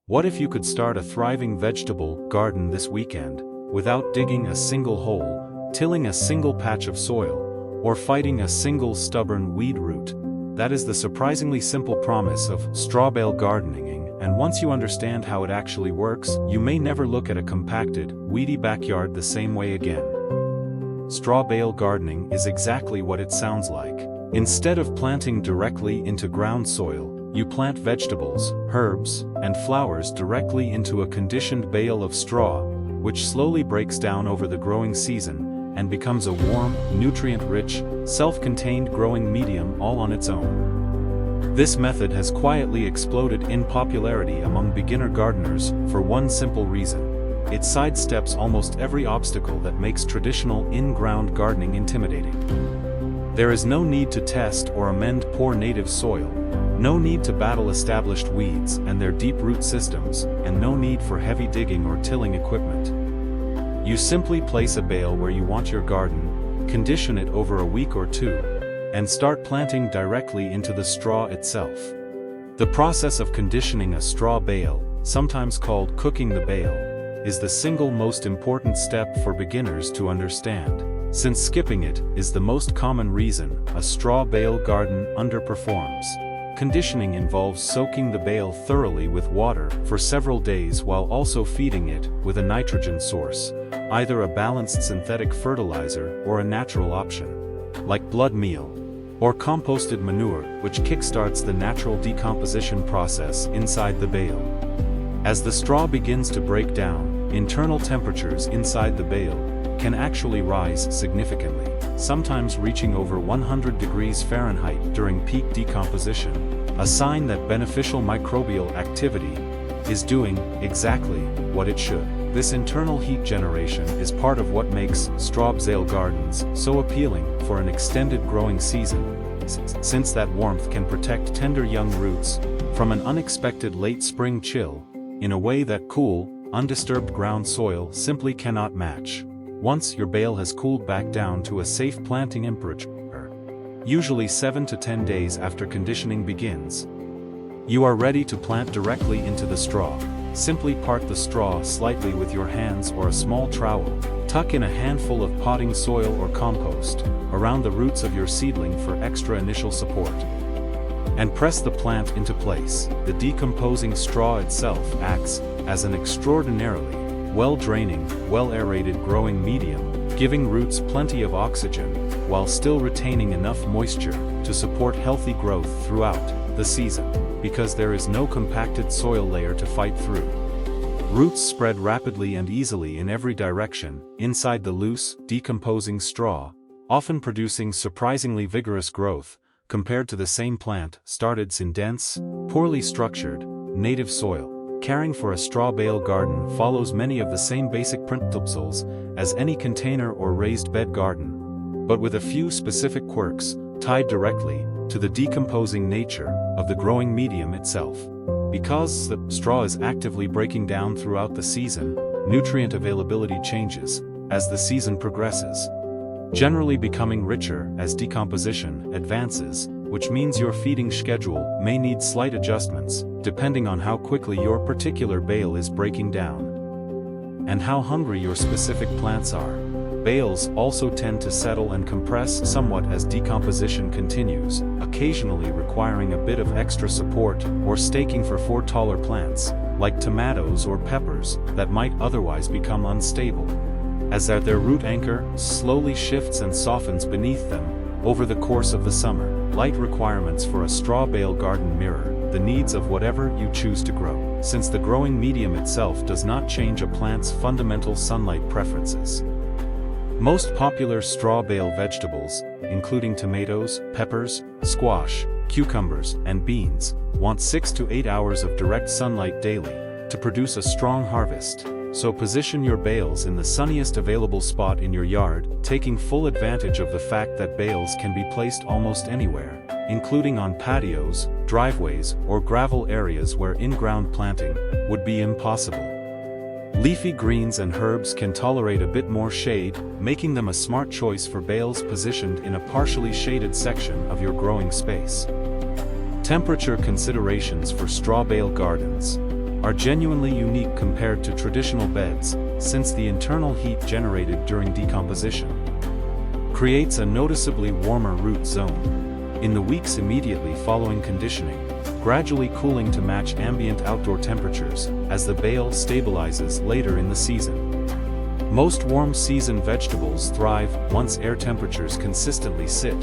What if you could start a thriving vegetable garden this weekend, without digging a single hole, tilling a single patch of soil, or fighting a single stubborn weed root? That is the surprisingly simple promise of straw bale gardening, and once you understand how it actually works, you may never look at a compacted, weedy backyard the same way again. Straw bale gardening is exactly what it sounds like. Instead of planting directly into ground soil, you plant vegetables, herbs, and flowers directly into a conditioned bale of straw, which slowly breaks down over the growing season and becomes a warm, nutrient-rich, self-contained growing medium all on its own. This method has quietly exploded in popularity among beginner gardeners for one simple reason. It sidesteps almost every obstacle that makes traditional in-ground gardening intimidating. There is no need to test or amend poor native soil, no need to battle established weeds and their deep root systems, and no need for heavy digging or tilling equipment. You simply place a bale where you want your garden, condition it over a week or two, and start planting directly into the straw itself. The process of conditioning a straw bale, sometimes called cooking the bale, is the single most important step for beginners to understand, since skipping it is the most common reason a straw bale garden underperforms. Conditioning involves soaking the bale thoroughly with water for several days while also feeding it with a nitrogen source, either a balanced synthetic fertilizer or a natural option, like blood meal, or composted manure, which kickstarts the natural decomposition process inside the bale. As the straw begins to break down, internal temperatures inside the bale can actually rise significantly, sometimes reaching over 100 degrees Fahrenheit during peak decomposition, a sign that beneficial microbial activity is doing exactly what it should. This internal heat generation is part of what makes straw bale gardens so appealing for an extended growing season, since that warmth can protect tender young roots from an unexpected late spring chill in a way that cool, undisturbed ground soil simply cannot match. Once your bale has cooled back down to a safe planting temperature, usually 7 to 10 days after conditioning begins, you are ready to plant directly into the straw. Simply part the straw slightly with your hands or a small trowel, tuck in a handful of potting soil or compost around the roots of your seedling for extra initial support, and press the plant into place. The decomposing straw itself acts as an extraordinarily well-draining, well-aerated growing medium, giving roots plenty of oxygen, while still retaining enough moisture to support healthy growth throughout the season, because there is no compacted soil layer to fight through. Roots spread rapidly and easily in every direction, inside the loose, decomposing straw, often producing surprisingly vigorous growth, compared to the same plant started in dense, poorly structured, native soil. Caring for a straw bale garden follows many of the same basic principles as any container or raised bed garden, but with a few specific quirks tied directly to the decomposing nature of the growing medium itself. Because the straw is actively breaking down throughout the season, nutrient availability changes as the season progresses, generally becoming richer as decomposition advances, which means your feeding schedule may need slight adjustments, depending on how quickly your particular bale is breaking down and how hungry your specific plants are. Bales also tend to settle and compress somewhat as decomposition continues, occasionally requiring a bit of extra support or staking for taller plants, like tomatoes or peppers, that might otherwise become unstable, as their root anchor slowly shifts and softens beneath them over the course of the summer. Light requirements for a straw bale garden mirror the needs of whatever you choose to grow, since the growing medium itself does not change a plant's fundamental sunlight preferences. Most popular straw bale vegetables, including tomatoes, peppers, squash, cucumbers, and beans, want 6 to 8 hours of direct sunlight daily to produce a strong harvest. So position your bales in the sunniest available spot in your yard, taking full advantage of the fact that bales can be placed almost anywhere, including on patios, driveways, or gravel areas where in-ground planting would be impossible. Leafy greens and herbs can tolerate a bit more shade, making them a smart choice for bales positioned in a partially shaded section of your growing space. Temperature considerations for straw bale gardens. are genuinely unique compared to traditional beds, since the internal heat generated during decomposition creates a noticeably warmer root zone in the weeks immediately following conditioning, gradually cooling to match ambient outdoor temperatures as the bale stabilizes later in the season. Most warm-season vegetables thrive once air temperatures consistently sit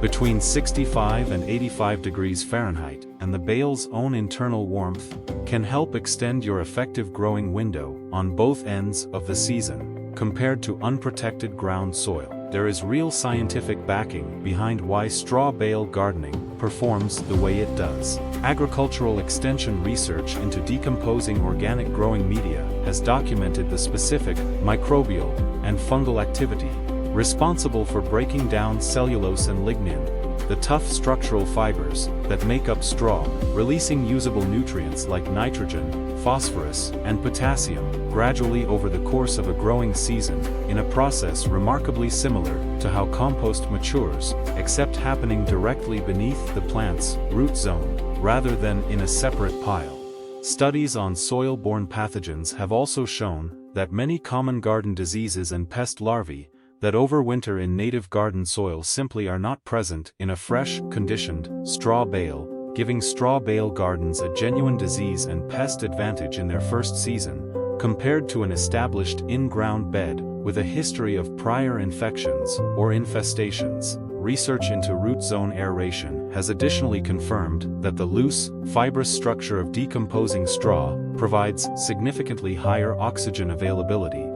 between 65 and 85 degrees Fahrenheit, and the bale's own internal warmth can help extend your effective growing window on both ends of the season. Compared to unprotected ground soil, there is real scientific backing behind why straw bale gardening performs the way it does. Agricultural extension research into decomposing organic growing media has documented the specific microbial and fungal activity responsible for breaking down cellulose and lignin, the tough structural fibers that make up straw, releasing usable nutrients like nitrogen, phosphorus, and potassium gradually over the course of a growing season, in a process remarkably similar to how compost matures, except happening directly beneath the plant's root zone, rather than in a separate pile. Studies on soil-borne pathogens have also shown that many common garden diseases and pest larvae that overwinter in native garden soil simply are not present in a fresh, conditioned, straw bale, giving straw bale gardens a genuine disease and pest advantage in their first season, compared to an established in-ground bed with a history of prior infections or infestations. Research into root zone aeration has additionally confirmed that the loose, fibrous structure of decomposing straw provides significantly higher oxygen availability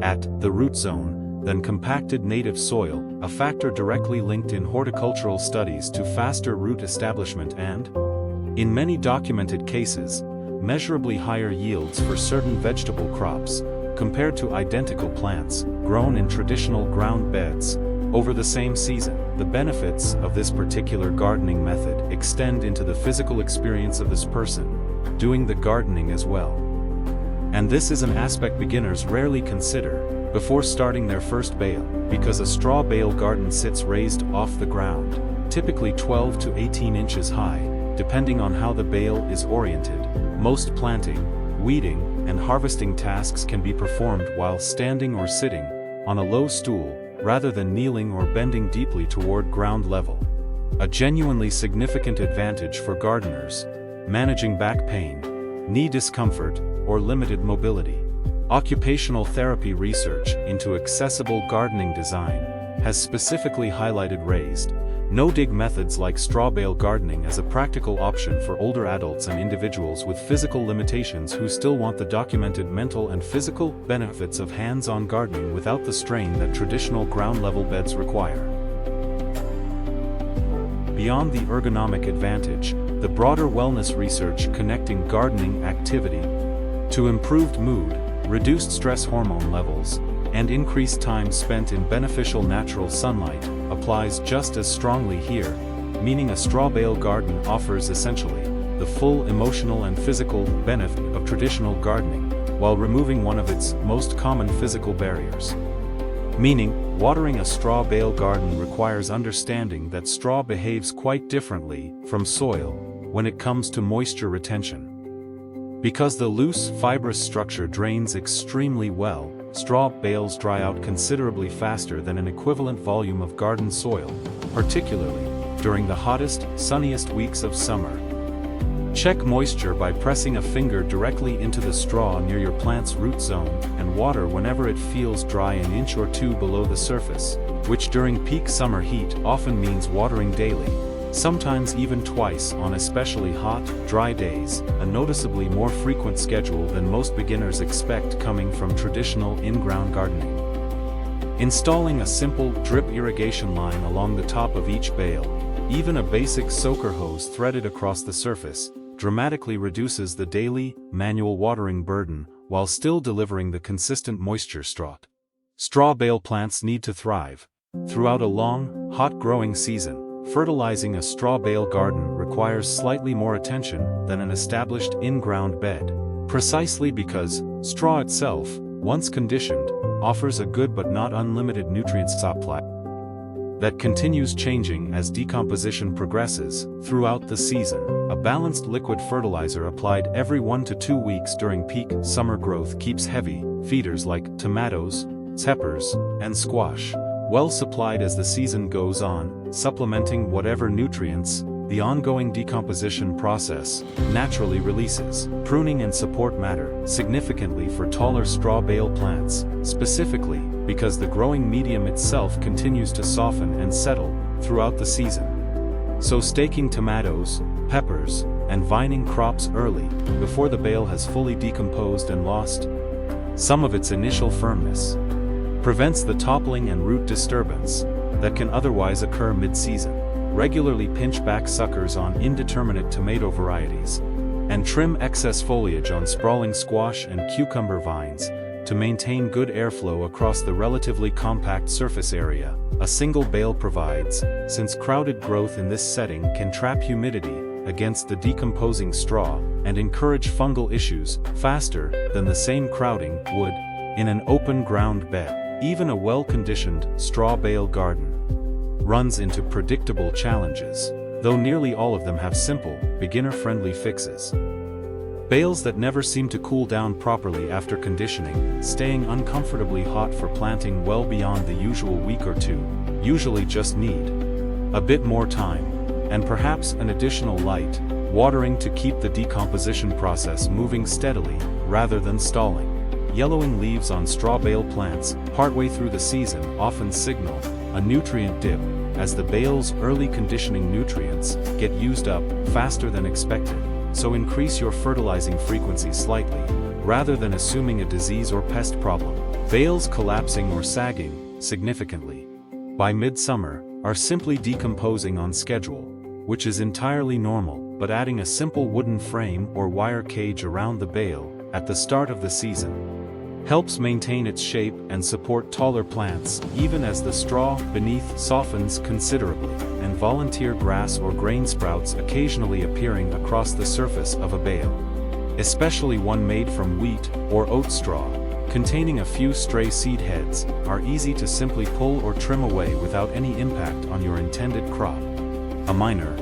at the root zone than compacted native soil, a factor directly linked in horticultural studies to faster root establishment and, in many documented cases, measurably higher yields for certain vegetable crops, compared to identical plants grown in traditional ground beds over the same season. The benefits of this particular gardening method extend into the physical experience of this person doing the gardening as well. And this is an aspect beginners rarely consider before starting their first bale, because a straw bale garden sits raised off the ground, typically 12 to 18 inches high, depending on how the bale is oriented. Most planting, weeding, and harvesting tasks can be performed while standing or sitting on a low stool, rather than kneeling or bending deeply toward ground level. A genuinely significant advantage for gardeners managing back pain, knee discomfort, or limited mobility. Occupational therapy research into accessible gardening design has specifically highlighted raised, no-dig methods like straw bale gardening as a practical option for older adults and individuals with physical limitations who still want the documented mental and physical benefits of hands-on gardening without the strain that traditional ground-level beds require. Beyond the ergonomic advantage, the broader wellness research connecting gardening activity to improved mood, reduced stress hormone levels, and increased time spent in beneficial natural sunlight applies just as strongly here, meaning a straw bale garden offers essentially the full emotional and physical benefit of traditional gardening, while removing one of its most common physical barriers. Meaning, watering a straw bale garden requires understanding that straw behaves quite differently from soil when it comes to moisture retention. Because the loose, fibrous structure drains extremely well, straw bales dry out considerably faster than an equivalent volume of garden soil, particularly during the hottest, sunniest weeks of summer. Check moisture by pressing a finger directly into the straw near your plant's root zone, and water whenever it feels dry an inch or two below the surface, which during peak summer heat often means watering daily, sometimes even twice on especially hot, dry days, a noticeably more frequent schedule than most beginners expect coming from traditional in-ground gardening. Installing a simple drip irrigation line along the top of each bale, even a basic soaker hose threaded across the surface, dramatically reduces the daily, manual watering burden while still delivering the consistent moisture sought. Straw bale plants need to thrive throughout a long, hot growing season. Fertilizing a straw bale garden requires slightly more attention than an established in-ground bed, precisely because straw itself, once conditioned, offers a good but not unlimited nutrient supply. that continues changing as decomposition progresses throughout the season. A balanced liquid fertilizer applied every 1 to 2 weeks during peak summer growth keeps heavy feeders like tomatoes, peppers, and squash well supplied as the season goes on, supplementing whatever nutrients the ongoing decomposition process naturally releases. Pruning and support matter significantly for taller straw bale plants, specifically because the growing medium itself continues to soften and settle throughout the season. So staking tomatoes, peppers, and vining crops early, before the bale has fully decomposed and lost some of its initial firmness, prevents the toppling and root disturbance that can otherwise occur mid-season. Regularly pinch back suckers on indeterminate tomato varieties, and trim excess foliage on sprawling squash and cucumber vines to maintain good airflow across the relatively compact surface area a single bale provides, since crowded growth in this setting can trap humidity against the decomposing straw and encourage fungal issues faster than the same crowding would in an open ground bed. Even a well-conditioned straw bale garden runs into predictable challenges, though nearly all of them have simple, beginner-friendly fixes. Bales that never seem to cool down properly after conditioning, staying uncomfortably hot for planting well beyond the usual week or two, usually just need a bit more time, and perhaps an additional light watering to keep the decomposition process moving steadily, rather than stalling. Yellowing leaves on straw bale plants, partway through the season, often signal a nutrient dip, as the bale's early conditioning nutrients get used up faster than expected, so increase your fertilizing frequency slightly, rather than assuming a disease or pest problem. Bales collapsing or sagging significantly by midsummer are simply decomposing on schedule, which is entirely normal, but adding a simple wooden frame or wire cage around the bale at the start of the season helps maintain its shape and support taller plants even as the straw beneath softens considerably, and volunteer grass or grain sprouts occasionally appearing across the surface of a bale, especially one made from wheat or oat straw, containing a few stray seed heads, are easy to simply pull or trim away without any impact on your intended crop. A minor,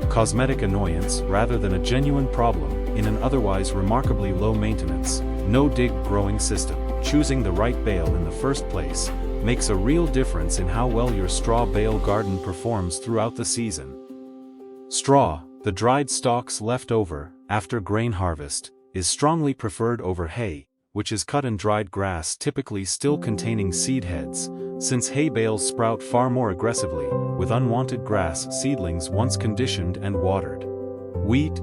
cosmetic annoyance rather than a genuine problem in an otherwise remarkably low-maintenance, no-dig growing system. Choosing the right bale in the first place makes a real difference in how well your straw bale garden performs throughout the season. Straw, the dried stalks left over after grain harvest, is strongly preferred over hay, which is cut and dried grass typically still containing seed heads, since hay bales sprout far more aggressively, with unwanted grass seedlings once conditioned and watered. Wheat,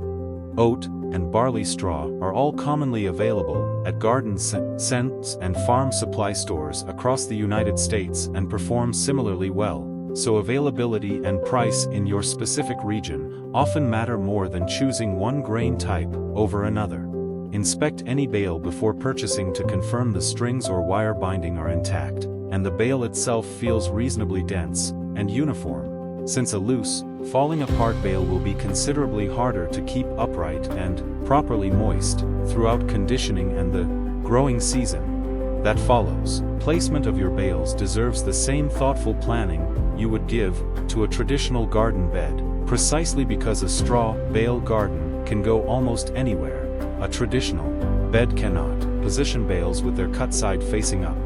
oat, and barley straw are all commonly available at garden centers and farm supply stores across the United States and perform similarly well, so availability and price in your specific region often matter more than choosing one grain type over another. Inspect any bale before purchasing to confirm the strings or wire binding are intact, and the bale itself feels reasonably dense and uniform, since a loose, falling apart bale will be considerably harder to keep upright and properly moist throughout conditioning and the growing season that follows. Placement of your bales deserves the same thoughtful planning you would give to a traditional garden bed, precisely because a straw bale garden can go almost anywhere a traditional bed cannot. Position bales with their cut side facing up,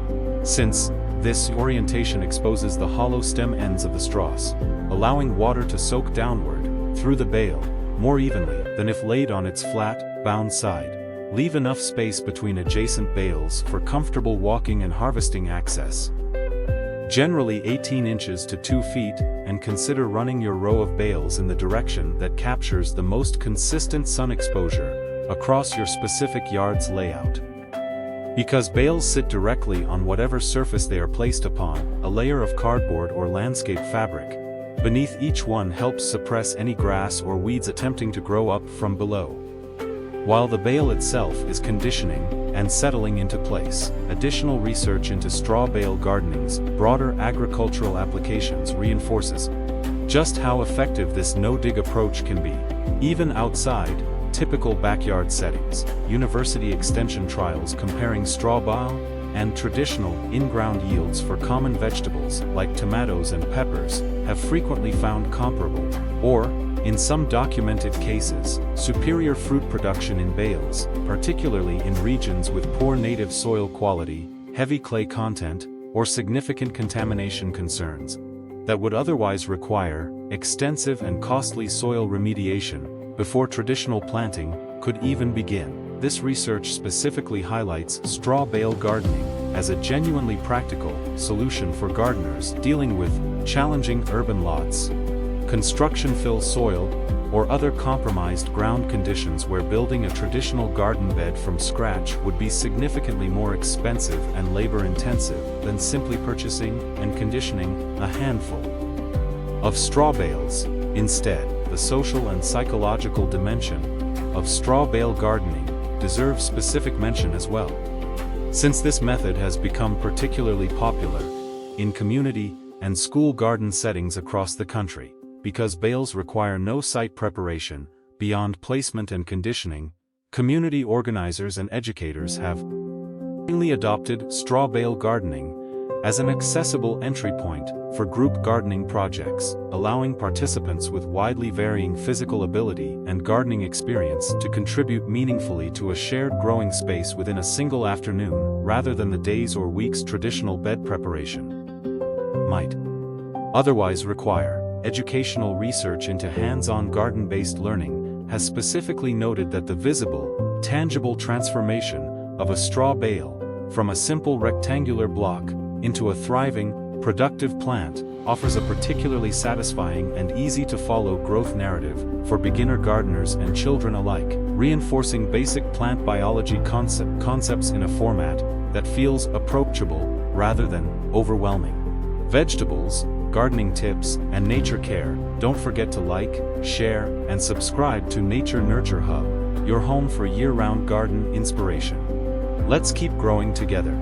since this orientation exposes the hollow stem ends of the straws, allowing water to soak downward through the bale more evenly than if laid on its flat, bound side. Leave enough space between adjacent bales for comfortable walking and harvesting access, generally 18 inches to 2 feet, and consider running your row of bales in the direction that captures the most consistent sun exposure across your specific yard's layout. Because bales sit directly on whatever surface they are placed upon, a layer of cardboard or landscape fabric beneath each one helps suppress any grass or weeds attempting to grow up from below, while the bale itself is conditioning and settling into place. Additional research into straw bale gardening's broader agricultural applications reinforces just how effective this no-dig approach can be, even outside typical backyard settings. University extension trials comparing straw and traditional, in-ground yields for common vegetables like tomatoes and peppers have frequently found comparable, or, in some documented cases, superior fruit production in bales, particularly in regions with poor native soil quality, heavy clay content, or significant contamination concerns that would otherwise require extensive and costly soil remediation before traditional planting could even begin. This research specifically highlights straw bale gardening as a genuinely practical solution for gardeners dealing with challenging urban lots, construction-fill soil, or other compromised ground conditions where building a traditional garden bed from scratch would be significantly more expensive and labor-intensive than simply purchasing and conditioning a handful of straw bales. Instead, the social and psychological dimension of straw bale gardening deserves specific mention as well, since this method has become particularly popular in community and school garden settings across the country. Because bales require no site preparation, beyond placement and conditioning, community organizers and educators have mainly adopted straw bale gardening as an accessible entry point for group gardening projects, allowing participants with widely varying physical ability and gardening experience to contribute meaningfully to a shared growing space within a single afternoon, rather than the days or weeks traditional bed preparation might otherwise require. Educational research into hands-on garden-based learning has specifically noted that the visible, tangible transformation of a straw bale from a simple rectangular block into a thriving, productive plant offers a particularly satisfying and easy-to-follow growth narrative for beginner gardeners and children alike, reinforcing basic plant biology concepts in a format that feels approachable rather than overwhelming. Vegetables, gardening tips, and nature care. Don't forget to like, share, and subscribe to Nature Nurture Hub, your home for year-round garden inspiration. Let's keep growing together.